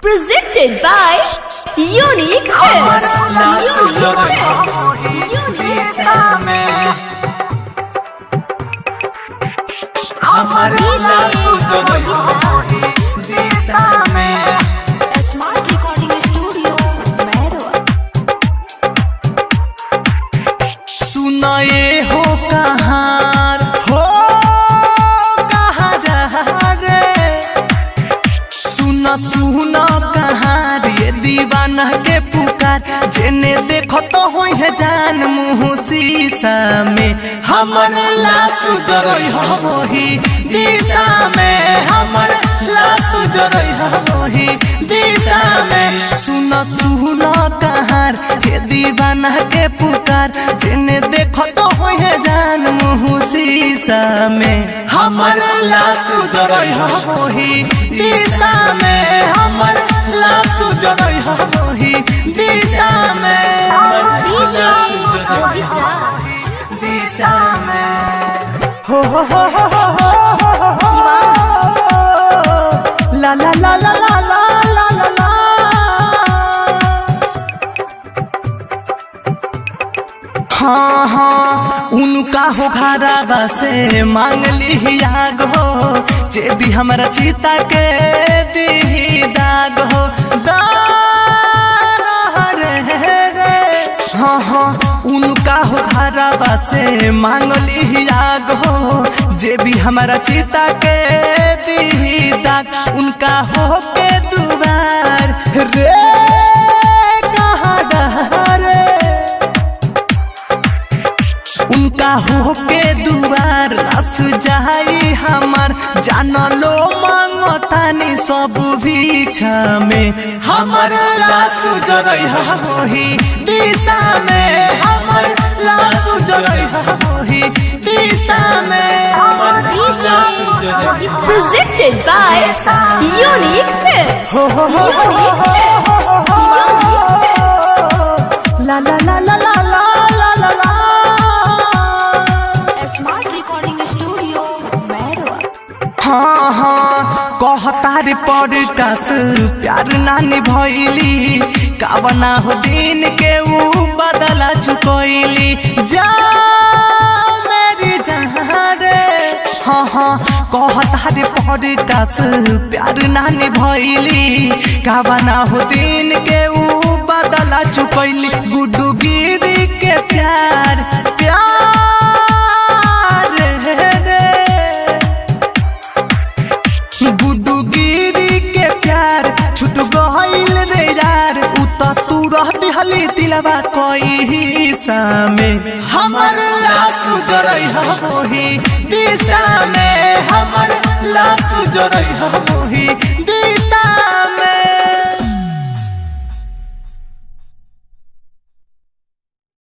Presented by Unique Films. Smart Recording Studio, Mehroa. सुनाए हो कहाँ रे सुना सुना कहाँ रे दीवाना के पुकार जेने देखो तो हो है जान मुँह शीशा में हमर लाश जरई हो वही दिशा में हमर लाश जरई हो वही दिशा में सुना सुना कहाँ रे दीवाना के पुकार जेने देखो तो हो है जान मुँह शीशा में हमर लाश जरई हो वही दिशा में हमर लाश जरई हो वही दिशा में दिशा में हो ला ला ला ला ला ला ला ला ला हाँ हाँ उनका हो घराबा से मांग ली आग हो जे दी हमारा चीता के दी दाग हो हाँ हाँ उनका हो घराबा से मांग ली आग हो जे भी हमारा चीता के दी दाग उनका हो के दुबार रे कहाँ रे उनका हो के दुआर रस जाई हमार जान लो मांगो तानी सब बीछा में हमर लाश जरई हो वही दिशा में हमर लाश जरई हो वही दिशा में Presented by Unique Films. ला ला ला ला ला ला ला ला Smart Recording Studio, Mehroa. हाँ हाँ कहता रे पॉडकास्ट प्यार नानी भइली कावना हो दिन के ऊ बदला चुकइली जा मेरी जहाँ रे हाँ हाँ कहता रे पॉडकास्ट प्यार नानी भइली कावना हो दिन के ऊ बदला चुकइली गुड्डू गिरी के प्यार गुड्डू गिरी के प्यार छूट गइल रे यार उता तू रहती हली दिलवा कोई हिस्सा में हमर लाश जरई हो वही दिशा में हमर लाश जरई हो वही